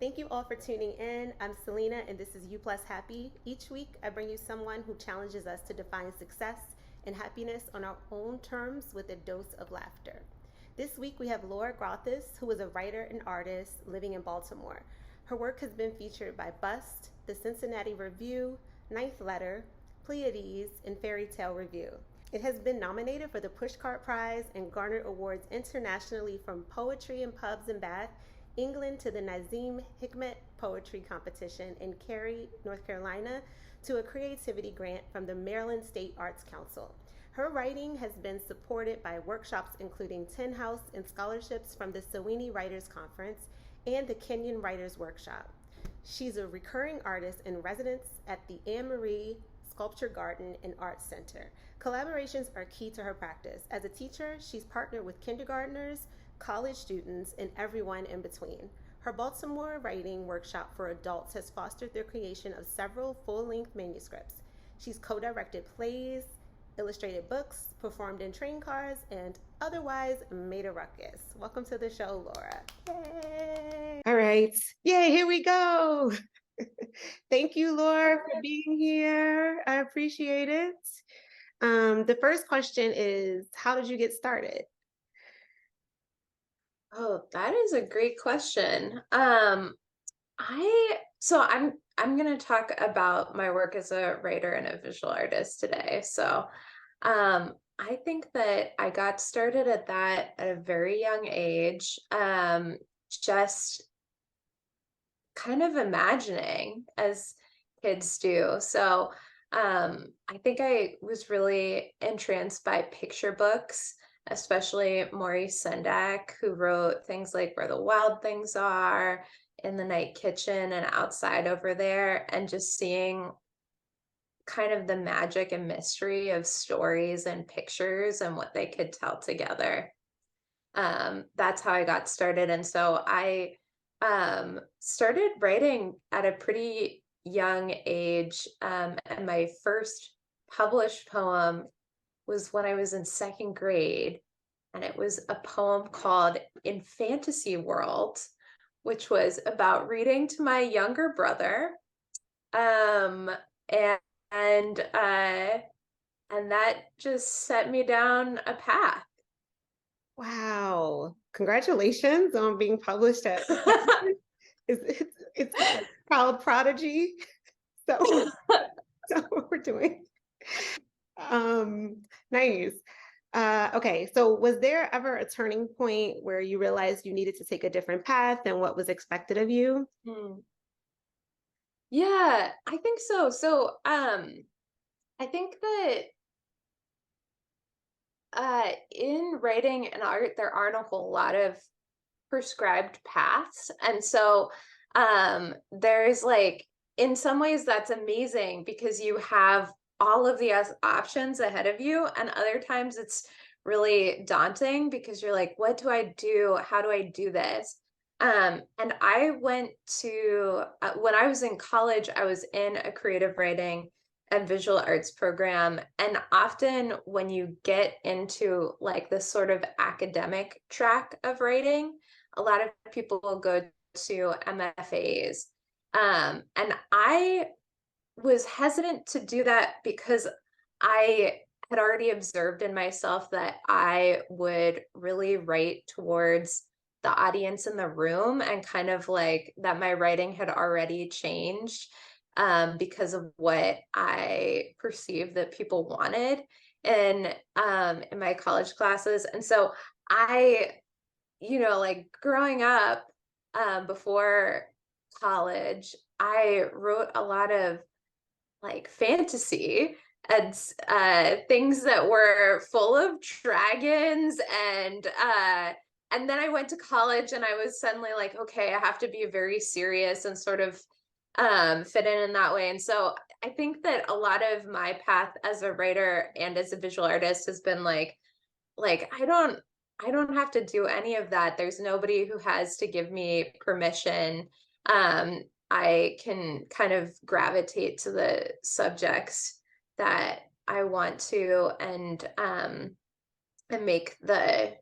Thank you all for tuning in. I'm Selena, and this is You Plus Happy. Each week, I bring you someone who challenges us to define success and happiness on our own terms with a dose of laughter. This week, we have Lauren Grothaus, who is a writer and artist living in Baltimore. Her work has been featured by Bust, the Cincinnati Review, Ninth Letter, Pleiades, and Fairy Tale Review. It has been nominated for the Pushcart Prize and garnered awards internationally from Poetry in Pubs and Bath, England to the Nazim Hikmet Poetry Competition in Cary, North Carolina, to a creativity grant from the Maryland State Arts Council. Her writing has been supported by workshops including Tin House and scholarships from the Sewanee Writers Conference and the Kenyon Writers Workshop. She's a recurring artist in residence at the Anne Marie Sculpture Garden and Arts Center. Collaborations are key to her practice. As a teacher, she's partnered with kindergartners, college students, and everyone in between. Her Baltimore writing workshop for adults has fostered the creation of several full-length manuscripts. She's co-directed plays, illustrated books, performed in train cars, and otherwise made a ruckus. Welcome to the show, Laura. Yay! All right. Yay, here we go. Thank you, Laura, for being here. I appreciate it. The first question is, how did you get started? Oh, that is a great question. I'm gonna talk about my work as a writer and a visual artist today. I think that I got started at that at a very young age, just kind of imagining as kids do. I think I was really entranced by picture books, especially Maurice Sendak, who wrote things like Where the Wild Things Are, In the Night Kitchen, and Outside Over There, and just seeing kind of the magic and mystery of stories and pictures and what they could tell together. That's how I got started. And so I started writing at a pretty young age. And my first published poem was when I was in second grade. And it was a poem called In Fantasy World, which was about reading to my younger brother. Um, and and that just set me down a path. Wow. Congratulations on being published at it's called Prodigy. So that's what we're doing. Nice. Okay, so was there ever a turning point where you realized you needed to take a different path than what was expected of you? Yeah, I think so. I think that in writing and art, there aren't a whole lot of prescribed paths. And so there's like, in some ways, that's amazing because you have all of the options ahead of you. And other times it's really daunting because you're like, what do I do? How do I do this? And I went to, when I was in college, I was in a creative writing and visual arts program. And often when you get into like this sort of academic track of writing, a lot of people will go to MFAs. And I was hesitant to do that because I had already observed in myself that I would really write towards the audience in the room, and kind of like that my writing had already changed because of what I perceived that people wanted in my college classes. And so I, like growing up before college, I wrote a lot of like fantasy and things that were full of dragons, and then I went to college and I was suddenly like, okay, I have to be very serious and sort of fit in that way. And so I think that a lot of my path as a writer and as a visual artist has been like I don't have to do any of that. There's nobody who has to give me permission. I can kind of gravitate to the subjects that I want to, and make the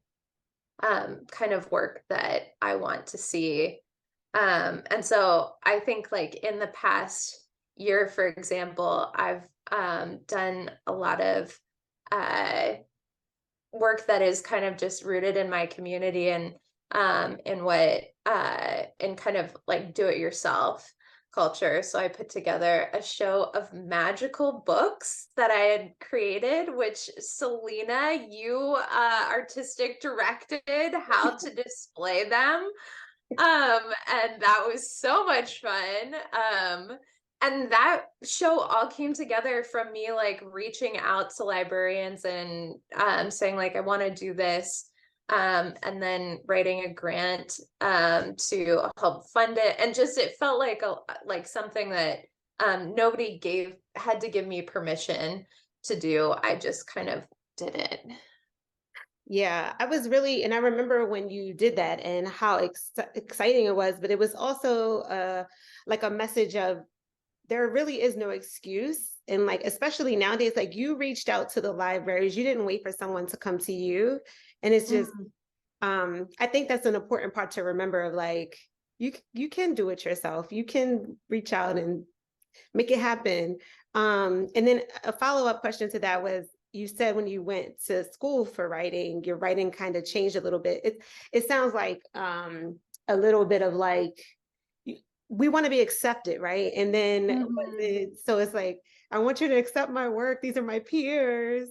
kind of work that I want to see And so I think like in the past year, for example, I've done a lot of uh, work that is kind of just rooted in my community and in what in kind of like do it yourself culture. So I put together a show of magical books that I had created, which Selena, you artistic directed how to display them. And that was so much fun. And that show all came together from me like reaching out to librarians and saying like I want to do this, and then writing a grant to help fund it. And just it felt like a like something that nobody had to give me permission to do. I just kind of did it. Yeah, I was really, and I remember when you did that and how exciting it was, but it was also like a message of there really is no excuse. And like, especially nowadays, like you reached out to the libraries, you didn't wait for someone to come to you. And it's just, Mhm. I think that's an important part to remember of like, you can do it yourself. You can reach out and make it happen. And then a follow-up question to that was, you said when you went to school for writing, your writing kind of changed a little bit. It sounds like a little bit of like, we want to be accepted, right? And then Mhm. so it's like, I want you to accept my work. These are my peers.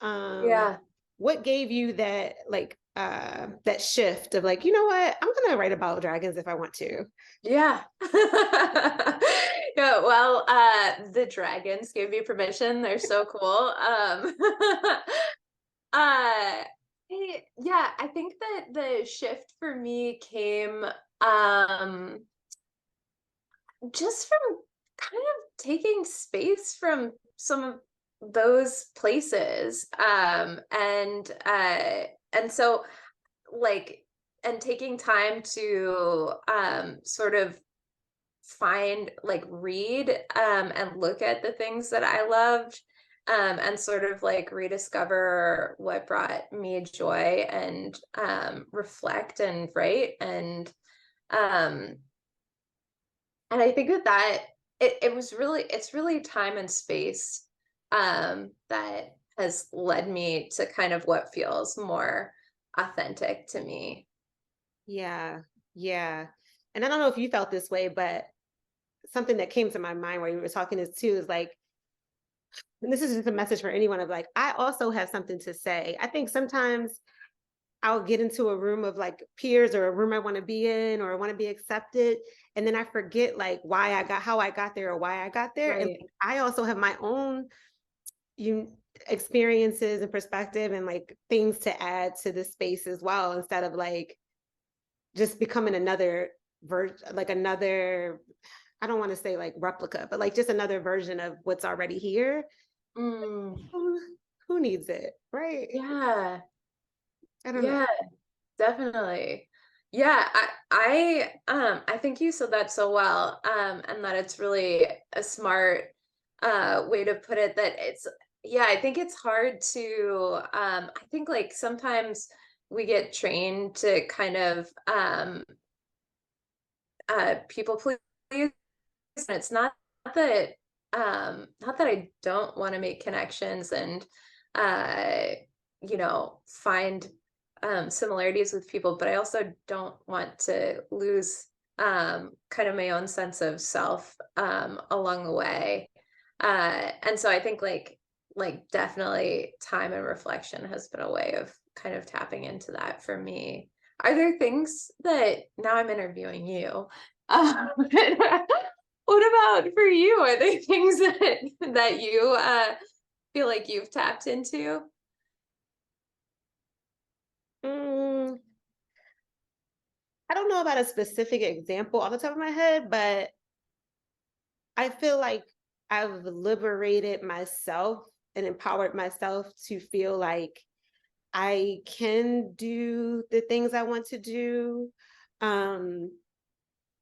Um, Yeah. what gave you that like that shift of like, you know what, I'm gonna write about dragons if I want to. Yeah. Yeah, well, the dragons gave me permission. They're so cool. Yeah, I think that the shift for me came just from kind of taking space from some of those places. And so like and taking time to sort of find like read and look at the things that I loved, and sort of like rediscover what brought me joy and reflect and write um and I think that it was really it's really time and space that has led me to kind of what feels more authentic to me. Yeah, yeah. And I don't know if you felt this way, but something that came to my mind while you were talking is too is like, and this is just a message for anyone of like, I also have something to say. I think sometimes I'll get into a room of like peers or a room I want to be in or I want to be accepted. And then I forget like why I got, how I got there or why I got there. And Right. like, I also have my own you experiences and perspective and like things to add to the space as well, instead of like just becoming another version, like another, I don't want to say like replica, but like just another version of what's already here. Mm, Who, who needs it, right? yeah. I don't know. Yeah. Definitely. Yeah, I think you said that so well. And that it's really a smart way to put it that it's yeah, I think it's hard to I think like sometimes we get trained to kind of people please, and it's that not that I don't want to make connections and uh find similarities with people, but I also don't want to lose kind of my own sense of self along the way. And so I think like definitely time and reflection has been a way of kind of tapping into that for me. Are there things that now I'm interviewing you? What about for you? Are there things that you feel like you've tapped into? Mm, I don't know about a specific example off the top of my head, but I feel like I've liberated myself and empowered myself to feel like I can do the things I want to do. Um,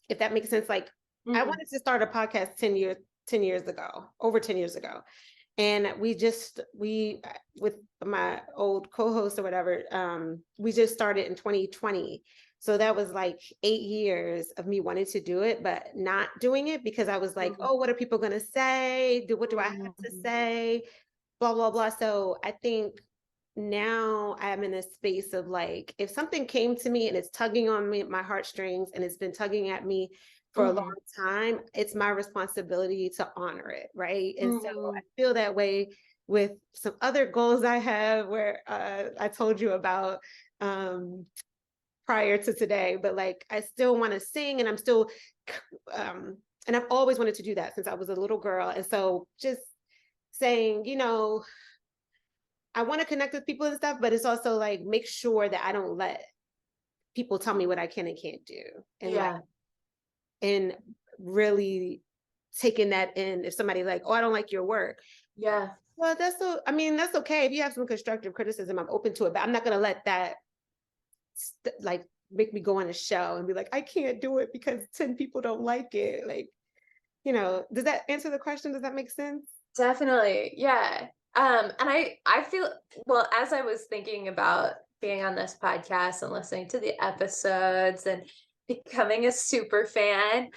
if that makes sense. Like I Mm, wanted to start a podcast 10 years ago, over 10 years ago. And we with my old co-host or whatever, we just started in 2020. So that was like 8 years of me wanting to do it, but not doing it because I was like, oh, what are people going to say? What do I have to say? Blah, blah, blah. So I think now I'm in a space of like, if something came to me and it's tugging on me, my heartstrings, and it's been tugging at me for a long time, it's my responsibility to honor it. Right. And so I feel that way with some other goals I have where I told you about prior to today, but like I still want to sing and I'm still, and I've always wanted to do that since I was a little girl. And so just saying, I want to connect with people and stuff, but it's also like make sure that I don't let people tell me what I can and can't do. And and really taking that in. If somebody like, oh, I don't like your work. Yeah. Well, that's okay. If you have some constructive criticism, I'm open to it, but I'm not going to let that like make me go on a show and be like, I can't do it because 10 people don't like it. Like, does that answer the question? Does that make sense? Definitely. Yeah. And I feel, well, as I was thinking about being on this podcast and listening to the episodes and becoming a super fan,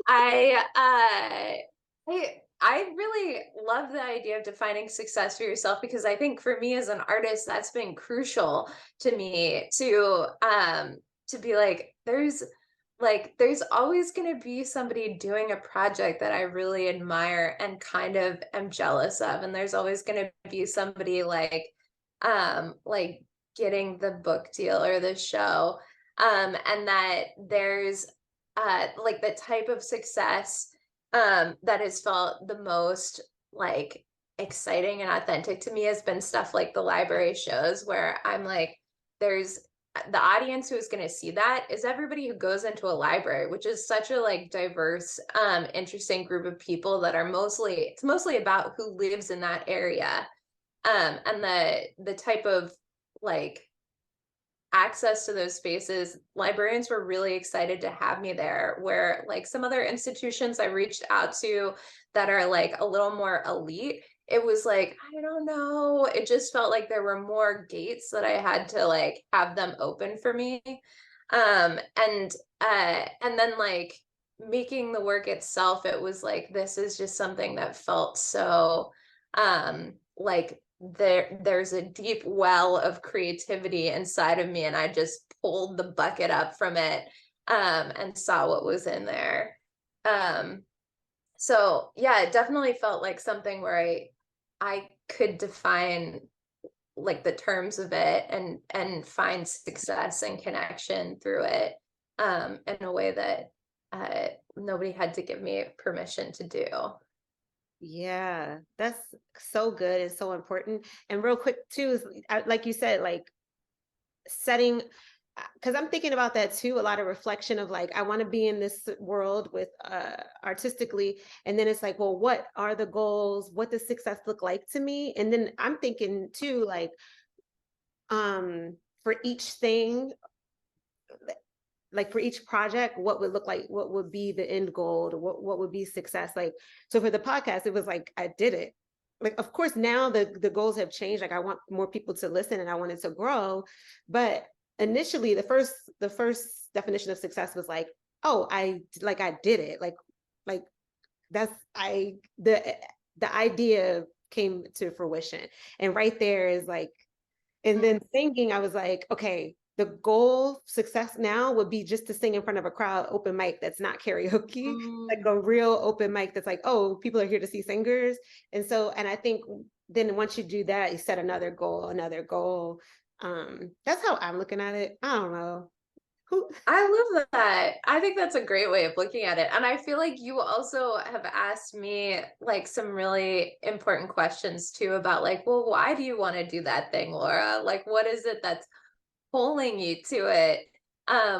I really love the idea of defining success for yourself, because I think for me as an artist, that's been crucial to me to be like, there's always going to be somebody doing a project that I really admire and kind of am jealous of. And there's always going to be somebody like getting the book deal or the show. And that there's like the type of success that has felt the most like exciting and authentic to me has been stuff like the library shows, where I'm like, there's the audience who is going to see that is everybody who goes into a library, which is such a like diverse, interesting group of people that are it's mostly about who lives in that area. And the type of like access to those spaces, librarians were really excited to have me there, where like some other institutions I reached out to that are like a little more elite, it was like, I don't know, it just felt like there were more gates that I had to like have them open for me. And then like making the work itself, it was like, this is just something that felt so like there's a deep well of creativity inside of me, and I just pulled the bucket up from it and saw what was in there. So yeah, it definitely felt like something where I could define like the terms of it and find success and connection through it in a way that nobody had to give me permission to do. Yeah, that's so good and so important. And real quick too, is like you said, like setting, because I'm thinking about that too, a lot of reflection of like, I want to be in this world with artistically. And then it's like, well, what are the goals? What does success look like to me? And then I'm thinking too, like, for each thing, like for each project, what would look like, what would be the end goal, or what would be success? Like, so for the podcast, it was like, I did it. Like, of course, now the goals have changed. Like, I want more people to listen and I want it to grow. But initially, the first definition of success was like, oh, I did it. Like that's, the idea came to fruition. And right there is like, and then singing, I was like, okay, the goal success now would be just to sing in front of a crowd, open mic that's not karaoke, like a real open mic that's like, oh, people are here to see singers. And so, and I think then once you do that, you set another goal, another goal. That's how I'm looking at it. I don't know. I love that. I think that's a great way of looking at it. And I feel like you also have asked me like some really important questions too about like, well, why do you want to do that thing, Laura? Like, what is it that's pulling you to it?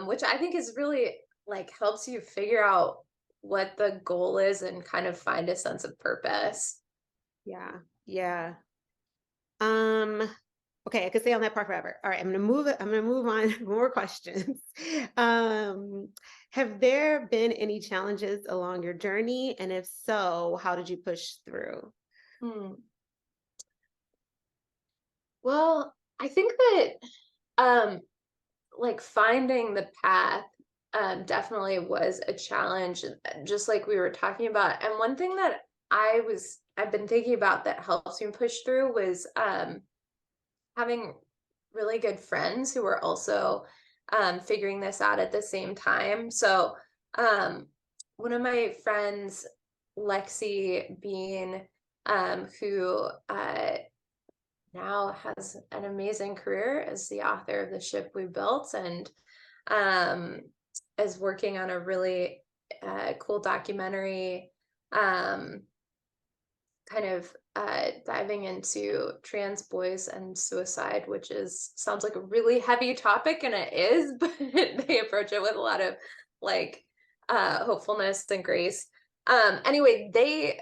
Which I think is really like helps you figure out what the goal is and kind of find a sense of purpose. Yeah. Yeah. Um, okay, I could stay on that part forever. All right, I'm gonna move on to more questions. Um, have there been any challenges along your journey? And if so, how did you push through? Hmm. Well, I think that um like finding the path definitely was a challenge, just like we were talking about. And one thing that I've been thinking about that helps me push through was having really good friends who were also figuring this out at the same time. So um, one of my friends, Lexi Bean, who now has an amazing career as the author of The Ship We Built, and um, is working on a really cool documentary, um, kind of diving into trans boys and suicide, which is sounds like a really heavy topic, and it is, but they approach it with a lot of like hopefulness and grace. Anyway, they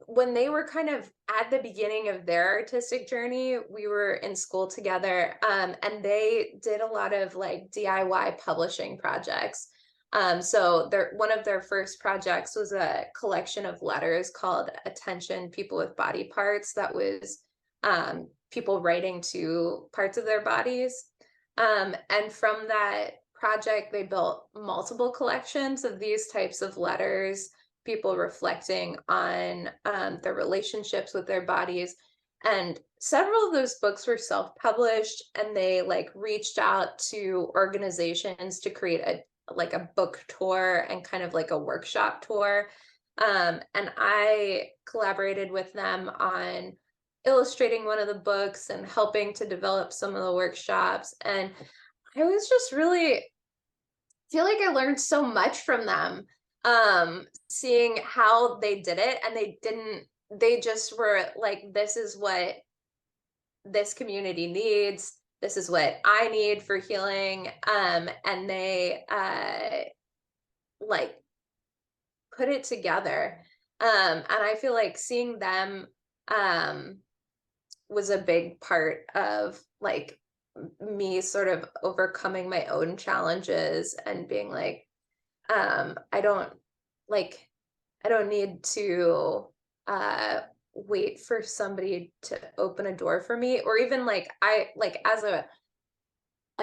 when they were kind of at the beginning of their artistic journey, we were in school together, and they did a lot of like DIY publishing projects. So one of their first projects was a collection of letters called Attention People with Body Parts, that was people writing to parts of their bodies. And from that project, they built multiple collections of these types of letters, people reflecting on their relationships with their bodies. And several of those books were self-published, and they like reached out to organizations to create a book tour and kind of like a workshop tour. And I collaborated with them on illustrating one of the books and helping to develop some of the workshops. And I was just really feel like I learned so much from them, seeing how they did it. And they just were like, this is what this community needs. This is what I need for healing. And they like put it together. And I feel like seeing them was a big part of like me sort of overcoming my own challenges and being like, I don't like, I don't need to wait for somebody to open a door for me, or even like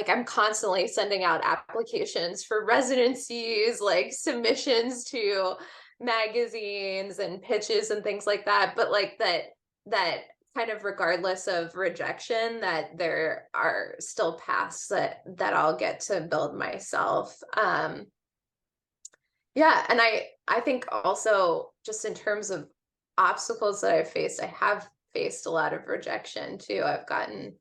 I'm constantly sending out applications for residencies, like submissions to magazines and pitches and things like that. But like that kind of regardless of rejection, that there are still paths that I'll get to build myself. Yeah, and I think also just in terms of obstacles that I've faced, I have faced a lot of rejection too. I've gotten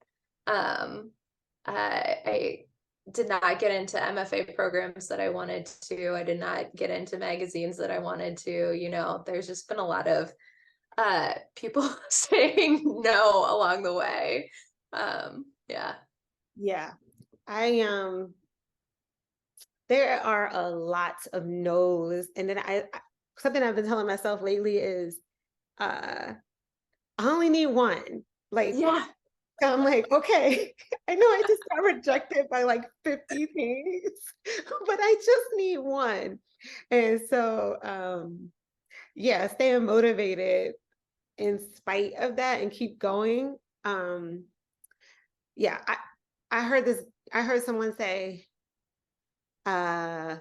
I did not get into MFA programs that I wanted to. I did not get into magazines that I wanted to. You know, there's just been a lot of people saying no along the way. Yeah. Yeah. I there are a lot of no's. And then something I've been telling myself lately is I only need one. Like, Yeah. so I'm like, okay, I know I just got rejected by like 50 things, but I just need one. And so yeah, staying motivated in spite of that and keep going. Yeah, I heard someone say, uh,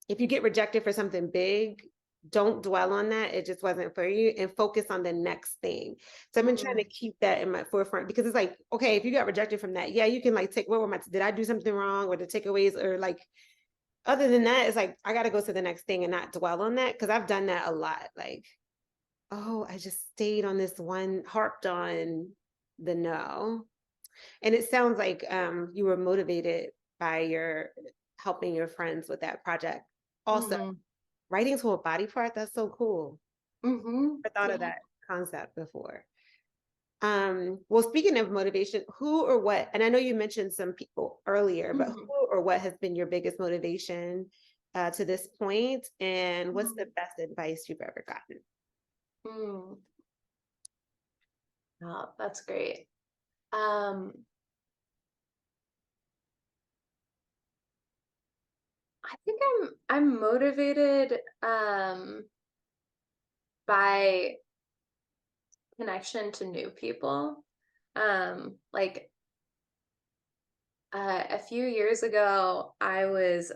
if you get rejected for something big, don't dwell on that. It just wasn't for you, and focus on the next thing. So I've been trying to keep that in my forefront, because it's like, okay, if you got rejected from that, yeah, you can like take, did I do something wrong, or the takeaways, or like, other than that, it's like, I got to go to the next thing and not dwell on that. Cause I've done that a lot. Like, oh, I just stayed on this one, harped on the no. And it sounds like you were motivated by your helping your friends with that project. Also, Mm-hmm. writing to a body part, that's so cool. Mm-hmm. I thought of Yeah. that concept before. Well, speaking of motivation, who or what, and I know you mentioned some people earlier, but Mm-hmm. who or what has been your biggest motivation to this point, and what's the Mm-hmm. best advice you've ever gotten? Mm. Oh, that's great. Um, I think I'm motivated by connection to new people. Like a few years ago, I was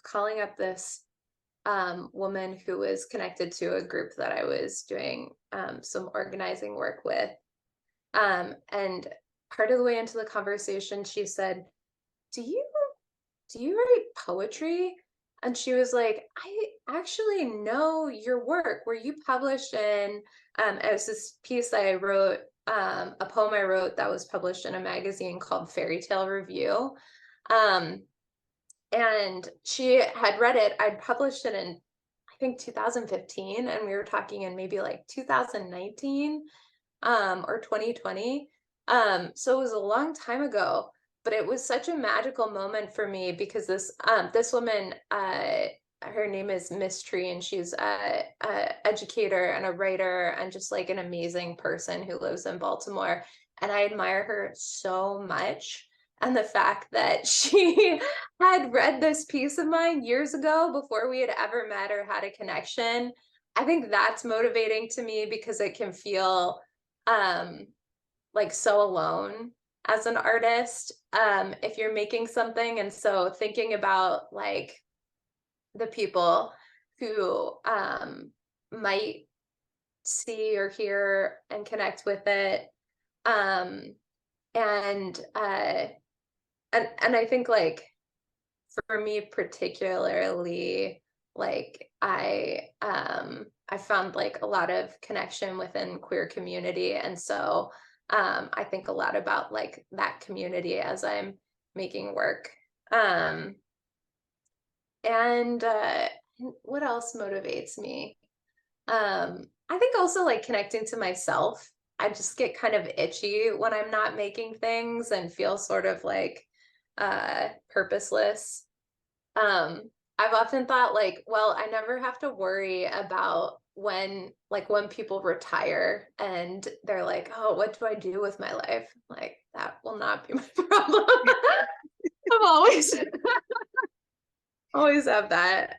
calling up this woman who was connected to a group that I was doing some organizing work with. And part of the way into the conversation, she said, "Do you write poetry?" And she was like, "I actually know your work. Were you published in it was this piece I wrote, a poem I wrote that was published in a magazine called Fairy Tale Review." Um, and she had read it. I'd published it in, I think, 2015, and we were talking in maybe like 2019 or 2020. So it was a long time ago, but it was such a magical moment for me because this woman, her name is Miss Tree, and she's a educator and a writer and just like an amazing person who lives in Baltimore. And I admire her so much. And the fact that she had read this piece of mine years ago before we had ever met or had a connection, I think that's motivating to me because it can feel um like so alone as an artist if you're making something. And so thinking about like the people who might see or hear and connect with it, um and and I think like for me particularly, like I found like a lot of connection within queer community. And so I think a lot about like that community as I'm making work. Um and what else motivates me? I think also like connecting to myself. I just get kind of itchy when I'm not making things and feel sort of like purposeless. I've often thought like, well, I never have to worry about when people retire and they're like, oh, what do I do with my life? Like that will not be my problem. I've always have that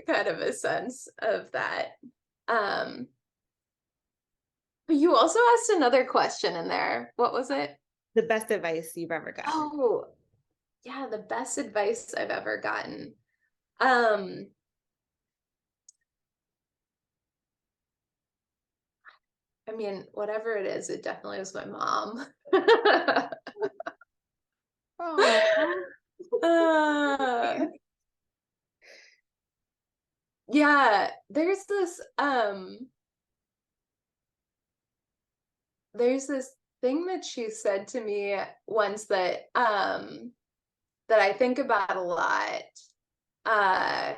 kind of a sense of that. Um, but you also asked another question in there. What was it? The best advice you've ever gotten. Oh, yeah, the best advice I've ever gotten. Um, I mean, whatever it is, it definitely was my mom. Oh, uh, yeah, there's this thing that she said to me once that I think about a lot. Uh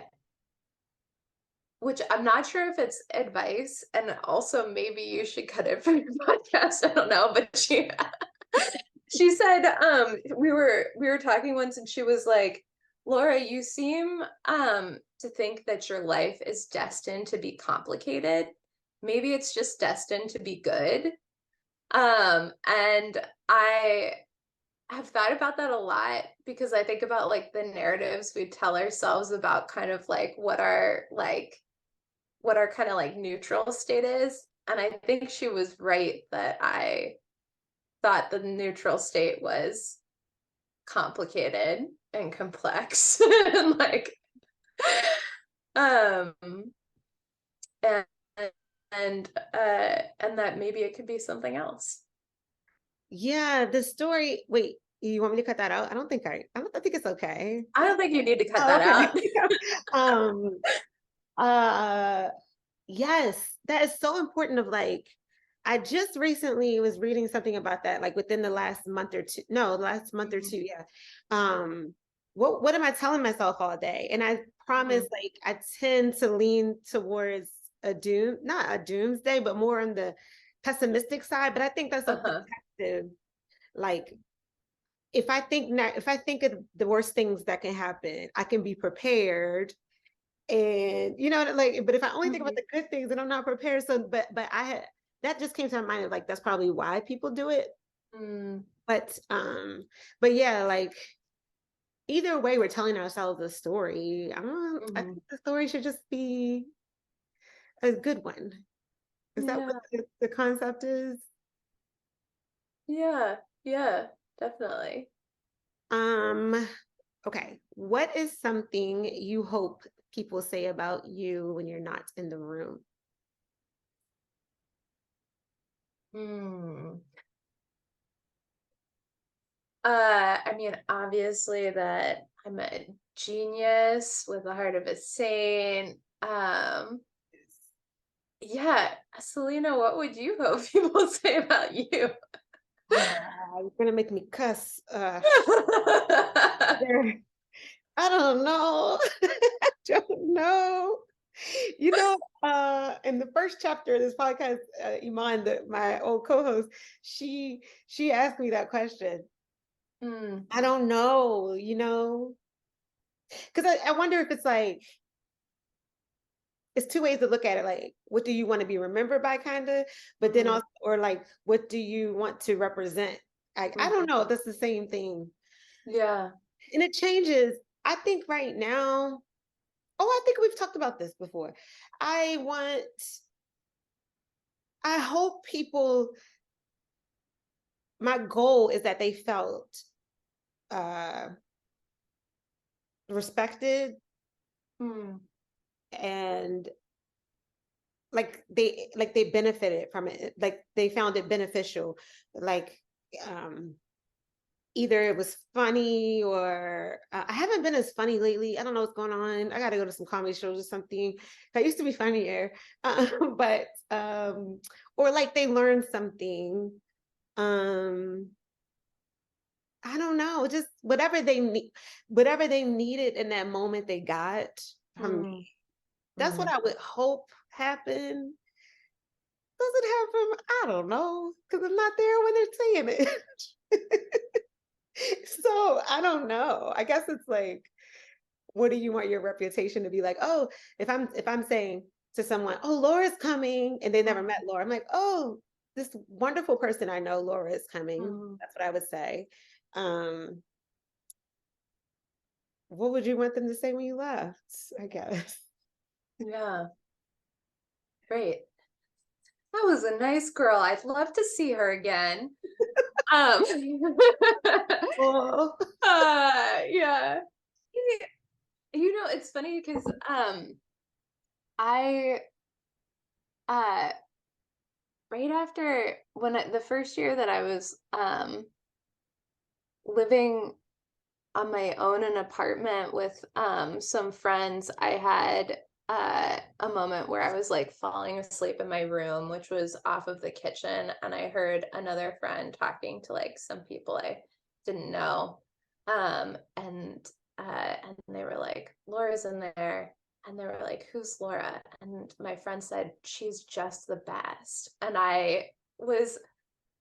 which I'm not sure if it's advice, and also maybe you should cut it from your podcast. I don't know, but she said we were talking once and she was like, Laura, you seem to think that your life is destined to be complicated. Maybe it's just destined to be good. And I have thought about that a lot because I think about like the narratives we tell ourselves about kind of like what our kind of like neutral state is. And I think she was right that I thought the neutral state was complicated and complex and like um and and that maybe it could be something else. yeah, the story. Wait, you want me to cut that out? I think it's okay. I don't think you need to cut Oh, that okay. out. um, uh, yes, that is so important of like, I just recently was reading something about that, like within the last month or two, no, last month or two, yeah. Um, what am I telling myself all day? And I promise, Mhm. like, I tend to lean towards not a doomsday, but more on the pessimistic side. But I think that's a Uh-huh. protective, like, if I think of the worst things that can happen, I can be prepared. And you know, like, but if I only think about Mhm. the good things, then I'm not prepared. So, but I had that just came to my mind of like that's probably why people do it. Mm. But but yeah, like either way, we're telling ourselves a story. I Mhm. think the story should just be a good one. Is that what Yeah. the concept is? Yeah. Yeah. Definitely. Okay. What is something you hope people say about you when you're not in the room? Hmm. I mean, obviously that I'm a genius with the heart of a saint. Yeah, Selena, what would you hope people say about you? You're gonna make me cuss. There- I don't know. I don't know. In the first chapter of this podcast, Iman, my old co-host, she asked me that question. Mm, I don't know, because I wonder if it's like it's two ways to look at it. Like, what do you want to be remembered by, kind of, but then mm, also, or like, what do you want to represent? I mm. don't know if that's the same thing, Yeah. and it changes. I think right now. Oh, I think we've talked about this before. I want. I hope people. My goal is that they felt uh, respected Mm, and like they benefited from it, like they found it beneficial, like um either it was funny or I haven't been as funny lately. I don't know what's going on. I got to go to some comedy shows or something. I used to be funnier, but or like they learned something. um I don't know, just whatever they needed in that moment they got from me. mm, That's what mm. I would hope happened. Does it happen? I don't know, because I'm not there when they're saying it. So I don't know. I guess it's like, what do you want your reputation to be like? Oh, if I'm saying to someone, oh, Laura's coming, and they never met Laura, I'm like, oh, this wonderful person I know, Laura is coming. Mm. That's what I would say. Um, what would you want them to say when you left? I guess. Yeah, great. That was a nice girl. I'd love to see her again. Um, Oh, yeah. It's funny because I uh right after the first year that I was living on my own in an apartment with some friends, I had a moment where I was like falling asleep in my room, which was off of the kitchen, and I heard another friend talking to like some people I didn't know. And they were like, Laura's in there. And they were like, who's Laura? And my friend said, she's just the best. And I was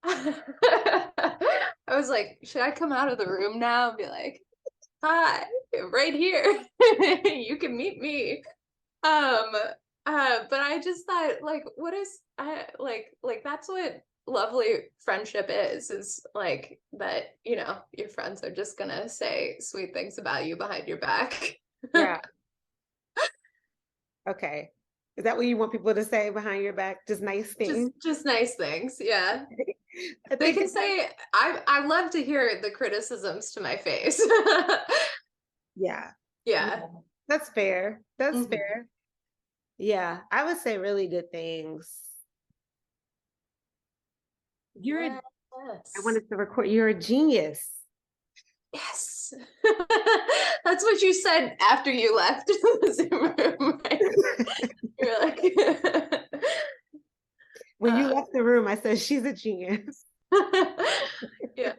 I was like, should I come out of the room now and be like, hi, right here. You can meet me. Um, but I just thought, like, what is like that's what lovely friendship is like that, your friends are just gonna say sweet things about you behind your back. yeah. Okay. Is that what you want people to say behind your back? Just nice just things? just nice things, yeah. I They think can it's like, say I love to hear the criticisms to my face. yeah. Yeah. Yeah. That's fair. That's Mhm. fair. Yeah. I would say really good things. I Yes. wanted to record, you're a genius. Yes. That's what you said after you left the Zoom room, right? You're like, When you uh, left the room, I said, she's a genius. yeah.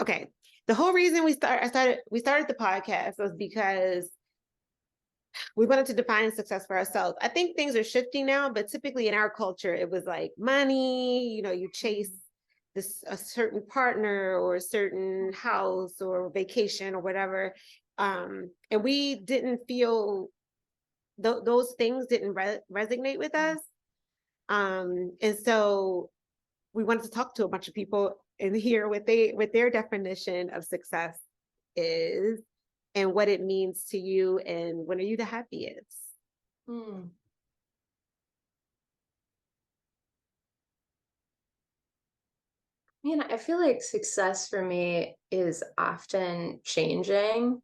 Okay. The whole reason we started the podcast was because we wanted to define success for ourselves. I think things are shifting now, but typically in our culture, it was like money, you chase this a certain partner or a certain house or vacation or whatever. And we didn't feel those things didn't resonate with us. And so we wanted to talk to a bunch of people and hear what their definition of success is and what it means to you and when are you the happiest. Hmm. mean, I feel like success for me is often changing.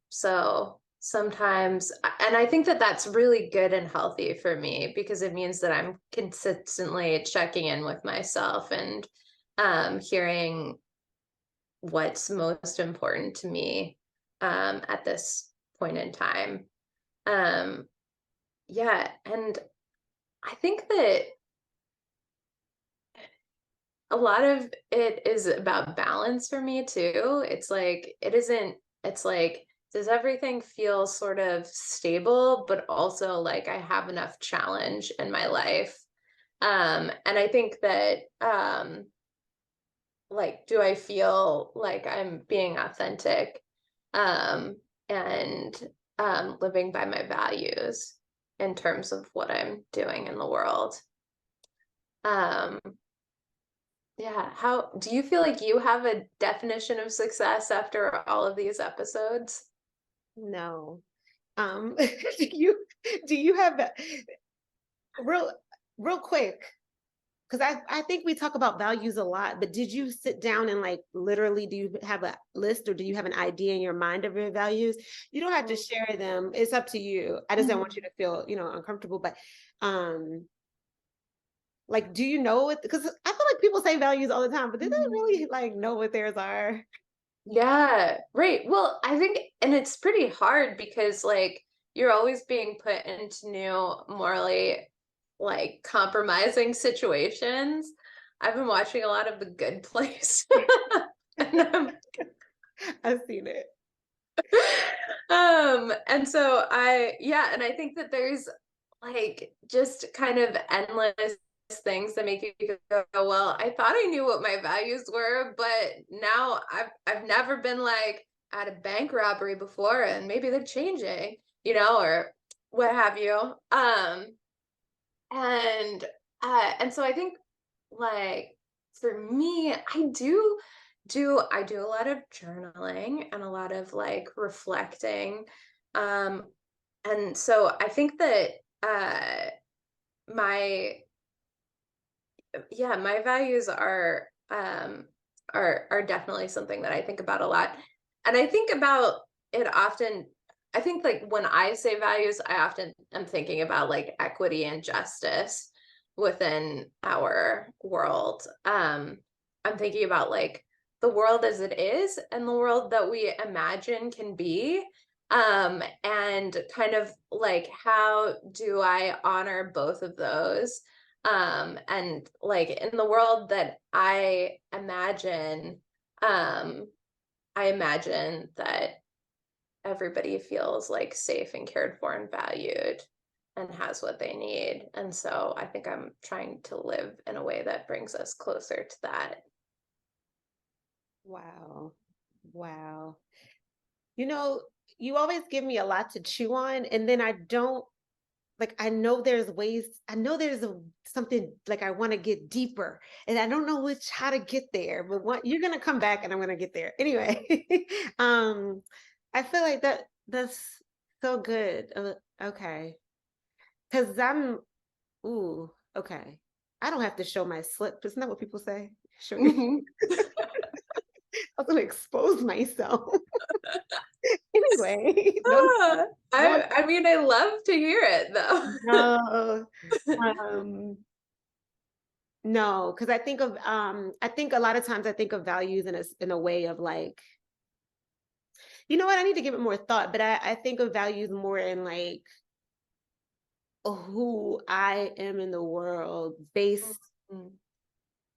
So sometimes, and I think that that's really good and healthy for me because it means that I'm consistently checking in with myself and hearing what's most important to me at this point in time. Um, yeah, and I think that a lot of it is about balance for me too. It's like it isn't, it's like, does everything feel sort of stable, but also like I have enough challenge in my life? And I think that like, do I feel like I'm being authentic um and living by my values in terms of what I'm doing in the world? Um, Yeah. How do you feel like you have a definition of success after all of these episodes? No. Do you have real real quick? Because I think we talk about values a lot, but did you sit down and like literally do you have a list or do you have an idea in your mind of your values? You don't have to share them. It's up to you. I just don't want you to feel, uncomfortable. But um like do you know it? Because I feel like people say values all the time, but do they really like know what theirs are? Yeah, right. Well, I think, and it's pretty hard because like you're always being put into new morally like compromising situations. I've been watching a lot of The Good Place. And I've seen it. and so yeah, and I think that there's like just kind of endless things that make you go, well, I thought I knew what my values were, but now I've never been like at a bank robbery before and maybe they're changing, or what have you. And and so I think like for me, I do a lot of journaling and a lot of like reflecting. Um and so I think that my my values are definitely something that I think about a lot. And I think about it often. I think like when I say values, I often am thinking about like equity and justice within our world. I'm thinking about like the world as it is and the world that we imagine can be. And kind of like how do I honor both of those? And like in the world that um I imagine that everybody feels like safe and cared for and valued and has what they need. And so I think I'm trying to live in a way that brings us closer to that. Wow. Wow. You know, you always give me a lot to chew on, and then I don't like I know there's ways, I know there's something like I want to get deeper, and I don't know how to get there, but you're gonna come back and I'm gonna get there. Anyway, um, I feel like that's so good. Okay. Because ooh, okay. I don't have to show my slip. Isn't that what people say? Show your Mhm. I'm gonna expose myself. Anyway, no, Ah, no, I mean, I love to hear it though. no. Um, no, because I think a lot of times I think of values in a way of like, you know what, I need to give it more thought, but I think of values more in like who I am in the world based Mhm.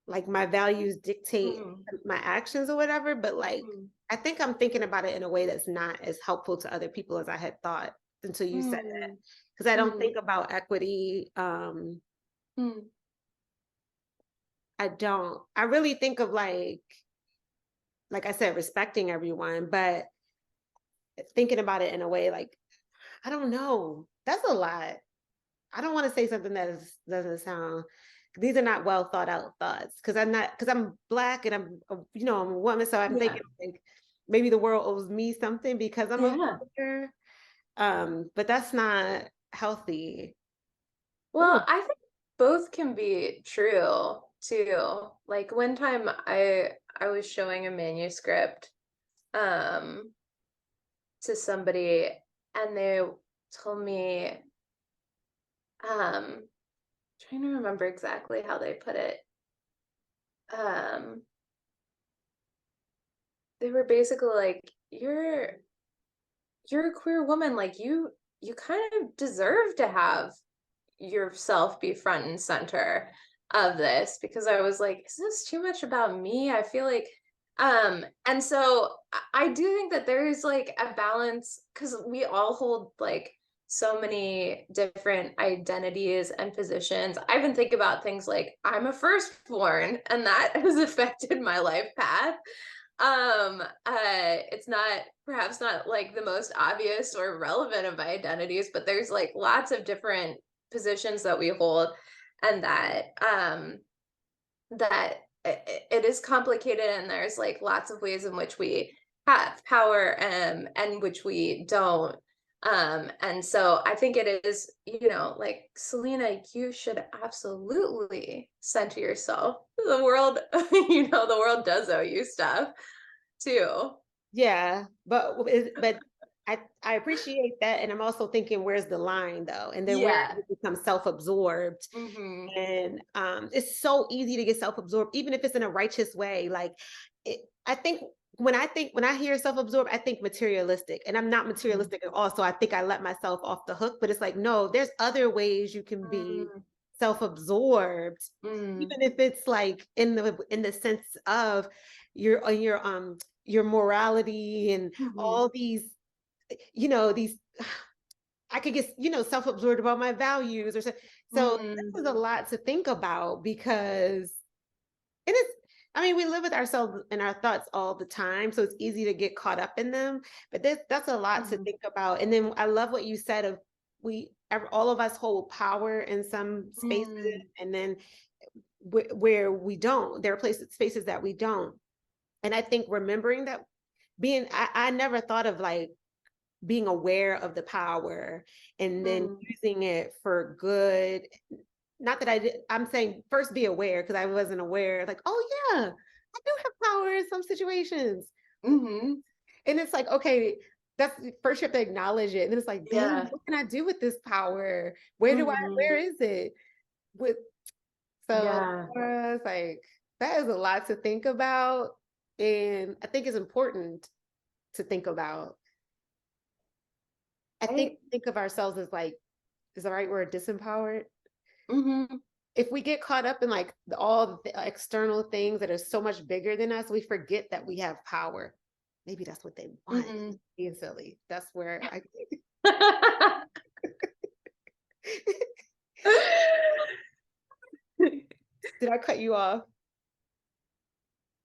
like my values dictate Mhm. my actions or whatever, but like Mhm. I think I'm thinking about it in a way that's not as helpful to other people as I had thought until you said that. Mhm. Because I don't Mhm. think about equity. Mhm. I don't. I really think of like I said, respecting everyone, but thinking about it in a way like, I don't know. That's a lot. I don't want to say something doesn't sound, these are not well thought out thoughts because I'm black and I'm a woman. So I'm Yeah. thinking like maybe the world owes me something because I'm a Yeah. voter. But that's not healthy. Ooh, Well, I think both can be true. too. Like one time I was showing a manuscript um to somebody, and they told me, trying to remember exactly how they put it. Um they were basically like, you're a queer woman, like you kind of deserve to have yourself be front and center of this, because I was like, is this too much about me? I feel like and so I do think that there is like a balance, because we all hold like so many different identities and positions. I even think about things like I'm a firstborn, and that has affected my life path. It's not, perhaps not like the most obvious or relevant of identities, but there's like lots of different positions that we hold, and that it is complicated, and there's like lots of ways in which we have power, and which we don't. And so I think it is, like, Selena, you should absolutely center yourself. The world, the world does owe you stuff too. Yeah, but I appreciate that, and I'm also thinking, where's the line though? And then where Yeah. it becomes self-absorbed, Hmm. and it's so easy to get self-absorbed, even if it's in a righteous way. Like, I think when I hear self-absorbed, I think materialistic, and I'm not materialistic at all. So I think I let myself off the hook. But it's like, no, there's other ways you can be Mm, self-absorbed, mm, even if it's like in the sense of your morality and mhm, all these, these, I could get, self-absorbed about my values or so. So mm, this is a lot to think about, because it is, I mean, we live with ourselves and our thoughts all the time, so it's easy to get caught up in them. But that's a lot to mhm, think about. And then I love what you said of, all of us hold power in some spaces, mm, and then where we don't. There are spaces that we don't. And I think remembering that, I never thought of like being aware of the power and then mm, using it for good. Not that I'm saying first be aware, because I wasn't aware, like, oh yeah, I do have power in some situations. mhm. And it's like, okay, that's first you have to acknowledge it. And then it's like, dang, Yeah. what can I do with this power? Mhm. Where is it? With So Yeah. it's like, that is a lot to think about. And I think it's important to think about. I I think of ourselves as like, is the right word, disempowered? Mhm. If we get caught up in like all the external things that are so much bigger than us, we forget that we have power. Maybe that's what they want. Mhm. Being silly. That's where I did I cut you off?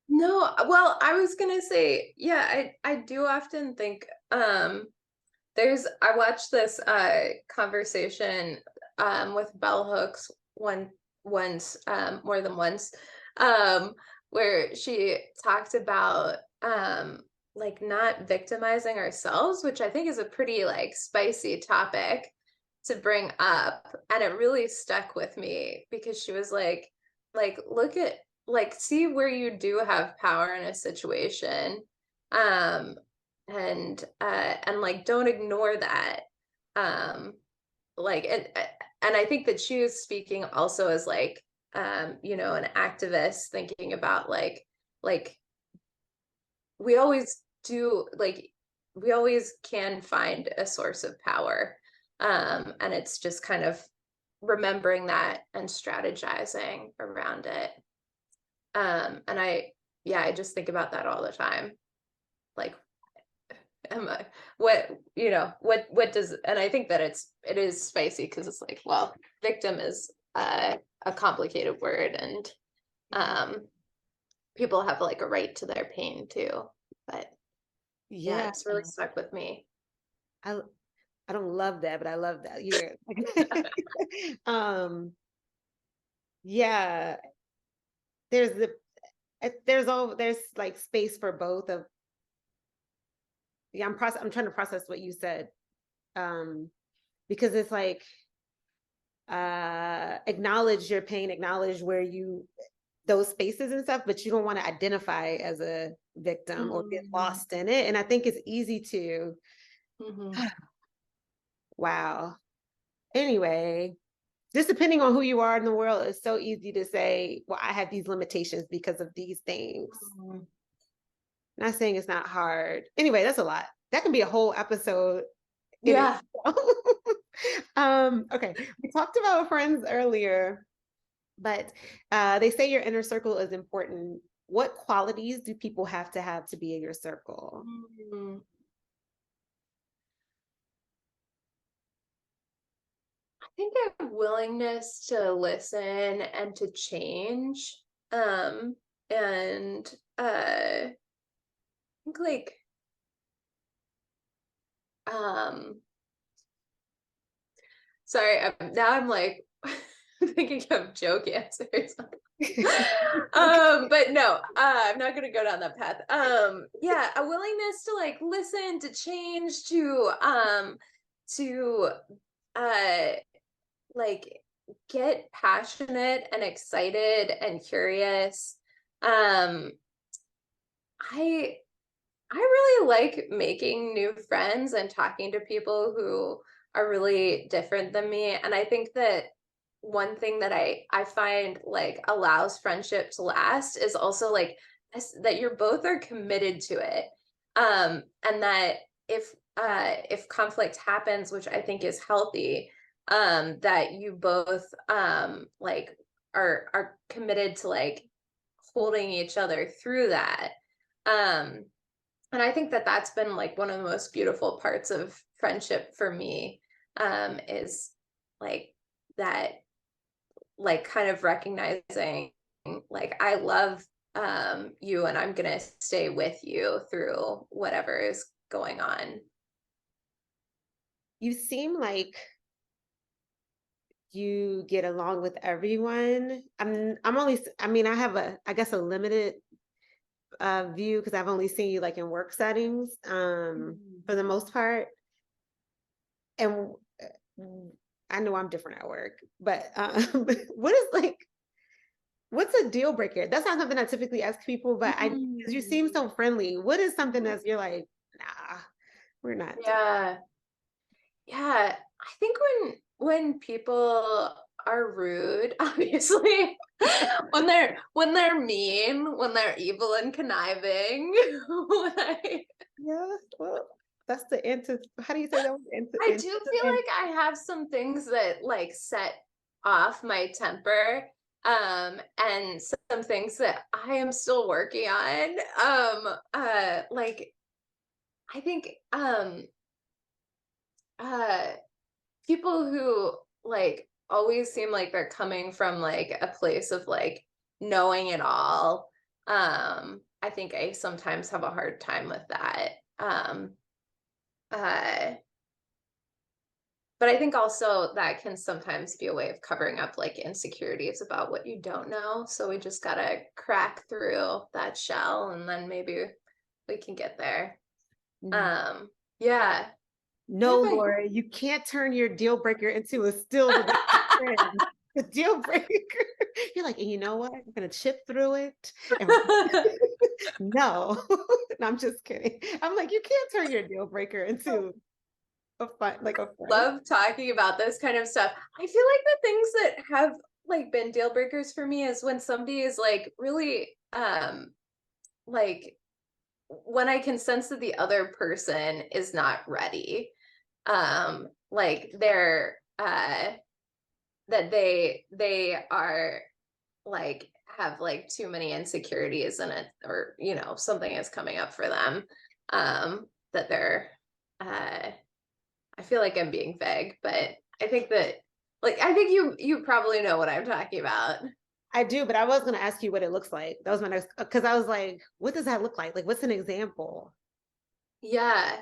No, well, I was gonna say, yeah, I do often think, I watched this conversation with bell hooks once, more than once, um where she talked about like not victimizing ourselves, which I think is a pretty like spicy topic to bring up, and it really stuck with me, because she was like, look at, like, see where you do have power in a situation, um and like, don't ignore that, um like, and I think that she was speaking also as like, an activist, thinking about like we always do, like, we always can find a source of power, and it's just kind of remembering that and strategizing around it, and I just think about that all the time, like, am I, what does, and I think that it is spicy, because it's like, well, victim is a complicated word, and Mhm. um people have like a right to their pain too, but yeah, Yeah. it's really stuck with me. I I don't love that, but I love that. Yeah. um, yeah, there's there's like space for both of, yeah, I'm trying to process what you said. Um, because it's like, acknowledge your pain, acknowledge where you, those spaces and stuff, but you don't want to identify as a victim or get lost in it. And I think it's easy to, wow. Anyway, just depending on who you are in the world, it's so easy to say, well, I have these limitations because of these things. Not saying it's not hard. Anyway, that's a lot. That can be a whole episode. Yeah. Okay. We talked about friends earlier, but they say your inner circle is important. What qualities do people have to be in your circle? I think a willingness to listen and to change. And I think like sorry, now I'm like thinking of joke answers. But no, I'm not gonna go down that path. Yeah, a willingness to like listen, to change, to like get passionate and excited and curious. I really like making new friends and talking to people who are really different than me. And I think that one thing that I find like allows friendship to last is also like that you're both are committed to it. And that if conflict happens, which I think is healthy, that you both like are committed to like holding each other through that. And I think that that's been like one of the most beautiful parts of friendship for me, is like that, like kind of recognizing like I love you and I'm gonna stay with you through whatever is going on. You seem like you get along with everyone. I have I guess a limited view because I've only seen you like in work settings for the most part. And I know I'm different at work, but what's a deal breaker? That's not something I typically ask people, but because you seem so friendly, what is something that you're like, nah, we're not. Yeah. Yeah. I think when people are rude, obviously, when they're mean, when they're evil and conniving, Yeah, well, that's the answer. How do you say that? I do feel like I have some things that like set off my temper, and some things that I am still working on. Like I think uh people who like always seem like they're coming from like a place of like knowing it all. I think I sometimes have a hard time with that. Uh But I think also that can sometimes be a way of covering up like insecurities about what you don't know. So we just gotta crack through that shell and then maybe we can get there. Yeah. No, Laura, you can't turn your deal breaker into a still the best friend. The deal breaker. You're like, and you know what? I'm gonna chip through it. No. No, I'm just kidding. I'm like, you can't turn your deal breaker into a friend. Love talking about this kind of stuff. I feel like the things that have like been deal breakers for me is when somebody is like really like when I can sense that the other person is not ready. Like they're that they are like have like too many insecurities in it, or you know something is coming up for them, that they're I feel like I'm being vague, but I think that like I think you probably know what I'm talking about. I do, but I was gonna ask you what it looks like. That was my next, because I was like, what does that look like? Like, what's an example? Yeah.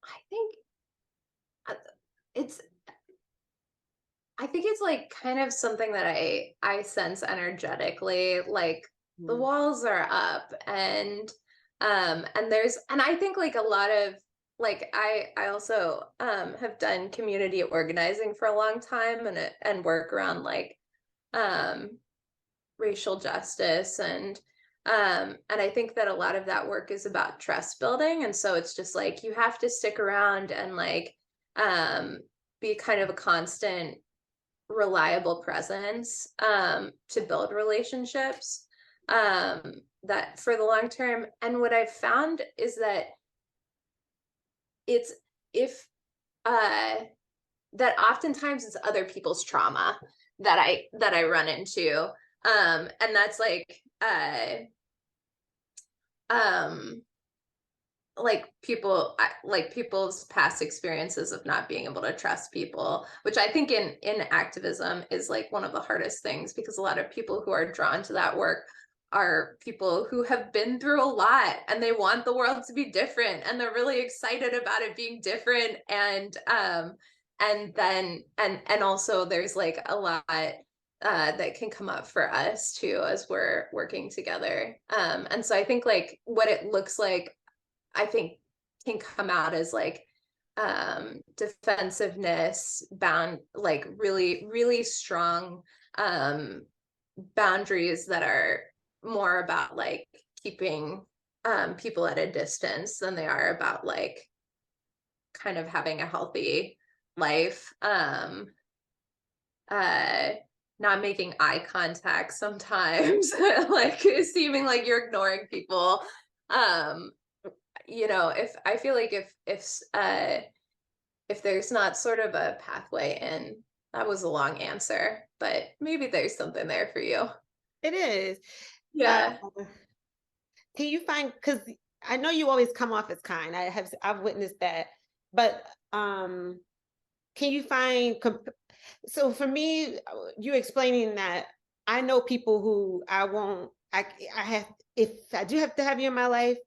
I think it's I think it's like kind of something that I sense energetically, like the walls are up and there's and I think like a lot of like I also have done community organizing for a long time, and work around like um racial justice, and I think that a lot of that work is about trust building, and so it's just like you have to stick around and like um be kind of a constant reliable presence to build relationships that for the long term. And what I've found is that it's if uh that oftentimes it's other people's trauma that I run into, and that's um like like people's past experiences of not being able to trust people, which I think in activism is like one of the hardest things, because a lot of people who are drawn to that work are people who have been through a lot and they want the world to be different, and they're really excited about it being different. And also there's like a lot that can come up for us too as we're working together. And so I think like what it looks like, I think, can come out as like defensiveness, like really, really strong boundaries that are more about like keeping people at a distance than they are about like kind of having a healthy life. Uh Not making eye contact sometimes, like seeming like you're ignoring people. Um if I feel like if there's not sort of a pathway in, that was a long answer, but maybe there's something there for you. It is. Uh, Yeah. can you find, because I know you always come off as kind. I've witnessed that, but can you find so for me, you explaining that, I know people who I won't, I have, if I do have to have you in my life,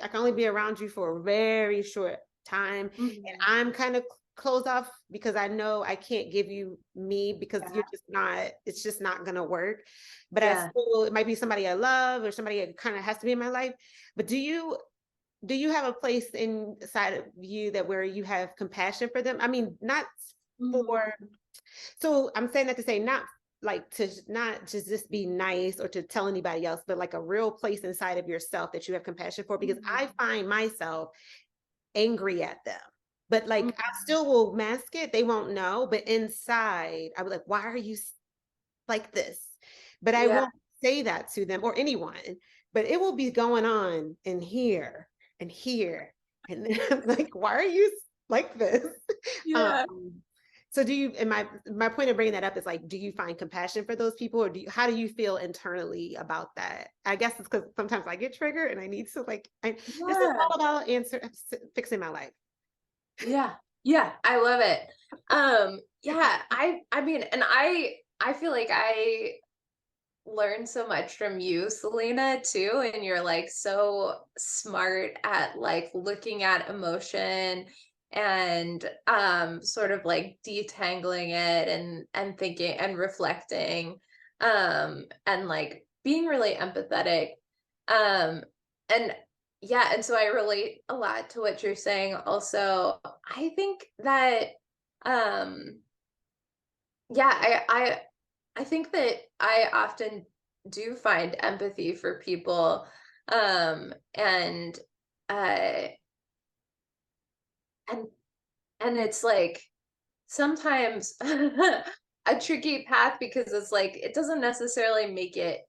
I can only be around you for a very short time. And Mhm. I'm kind of closed off because I know I can't give you me, because Yeah. you're just not, it's just not gonna work. But I Yeah. still, it might be somebody I love or somebody that kind of has to be in my life. But do you have a place inside of you that where you have compassion for them? I mean, not for, Mhm. so I'm saying that to say, not like to not just be nice or to tell anybody else, but like a real place inside of yourself that you have compassion for, because I Mhm. find myself angry at them. But like I Mhm. still will mask it. They won't know. But inside, I was like, why are you like this? But I Yeah. won't say that to them or anyone. But it will be going on in here and here. And then I'm like, why are you like this? Yeah. Um, so do you, and my point of bringing that up is like, do you find compassion for those people, or how do you feel internally about that? I guess it's because sometimes I get triggered and I need to like, this is Yeah. all about fixing my life. Yeah. Yeah. I love it. Yeah, I mean, and I feel like I learn so much from you, Selena, too. And you're like so smart at like looking at emotion and sort of like detangling it and thinking and reflecting, and like being really empathetic. Um and yeah, and so I relate a lot to what you're saying also. I think that um yeah, I think that I often do find empathy for people, and uh and it's like sometimes a tricky path, because it's like it doesn't necessarily make it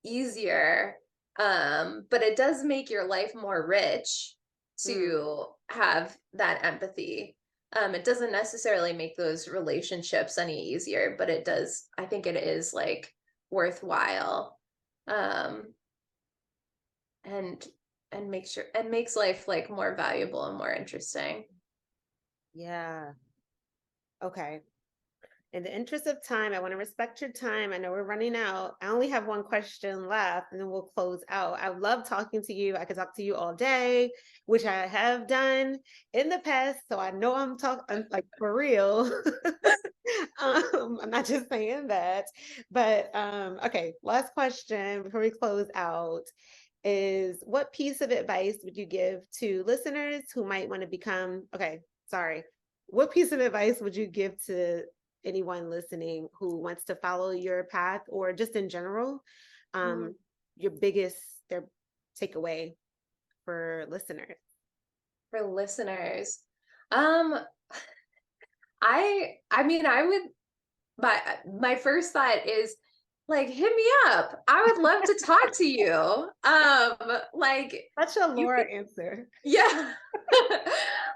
easier, but it does make your life more rich Mm, to have that empathy. It doesn't necessarily make those relationships any easier, but it does. I think it is like worthwhile, um, and makes life like more valuable and more interesting. yeah. Okay. In the interest of time, I want to respect your time. I know we're running out. I only have one question left and then we'll close out. I love talking to you. I could talk to you all day, which I have done in the past. So I know I'm talking like for real. I'm not just saying that. But okay, last question before we close out. is what piece of advice would you give to listeners who might want to become, what piece of advice would you give to anyone listening who wants to follow your path, or just in general, Mhm. their takeaway for listeners? For listeners, um, I mean, I would, my first thought is like, hit me up. I would love to talk to you. Like Such a you Laura could, answer. yeah.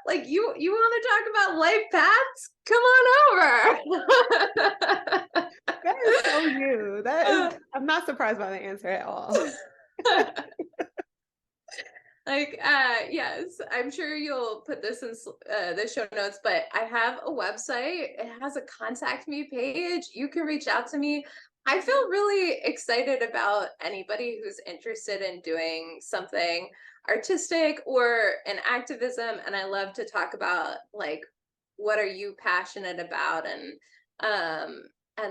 Like you want to talk about life paths? Come on over. That is so you. I'm not surprised by the answer at all. Like, yes, I'm sure you'll put this in the show notes, but I have a website. It has a contact me page. You can reach out to me. I feel really excited about anybody who's interested in doing something artistic or in activism. And I love to talk about like, what are you passionate about, and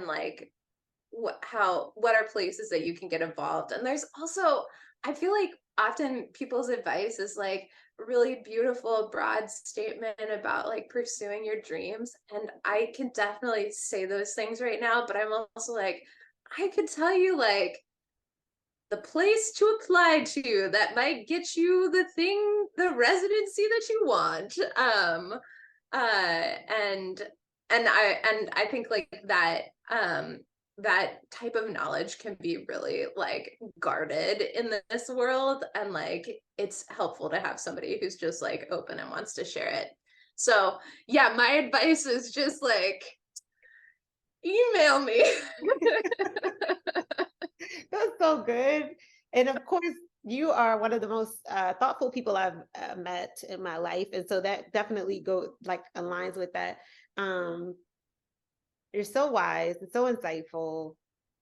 like what are places that you can get involved. And there's also, I feel like often people's advice is like really beautiful broad statement about like pursuing your dreams, and I can definitely say those things right now, but I'm also like, I could tell you like the place to apply to that might get you the residency that you want. And I think like that, that type of knowledge can be really like guarded in this world, and like it's helpful to have somebody who's just like open and wants to share it. So yeah, my advice is just like email me. That's so good. And of course, you are one of the most thoughtful people I've met in my life, and so that definitely aligns with that. Um, you're so wise and so insightful.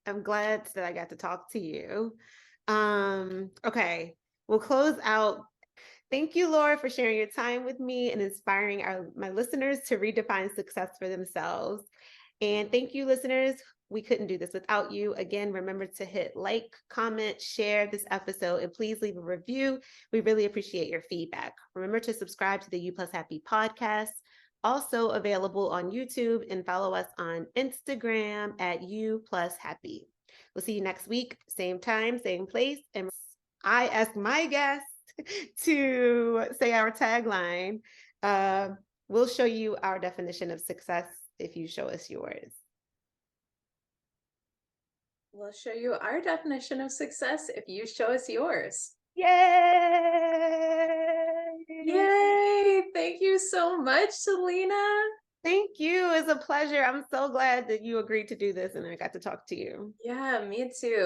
I'm glad that I got to talk to you. Okay, we'll close out. Thank you, Laura, for sharing your time with me and inspiring my listeners to redefine success for themselves. And thank you, listeners. We couldn't do this without you. Again, remember to hit like, comment, share this episode, and please leave a review. We really appreciate your feedback. Remember to subscribe to the U Plus Happy podcast, also available on YouTube, and follow us on Instagram at U Plus Happy. We'll see you next week, same time, same place. And I ask my guests to say our tagline. We'll show you our definition of success if you show us yours. We'll show you our definition of success if you show us yours. Yay! Yay! Thank you so much, Selena. Thank you. It's a pleasure. I'm so glad that you agreed to do this and I got to talk to you. Yeah, me too.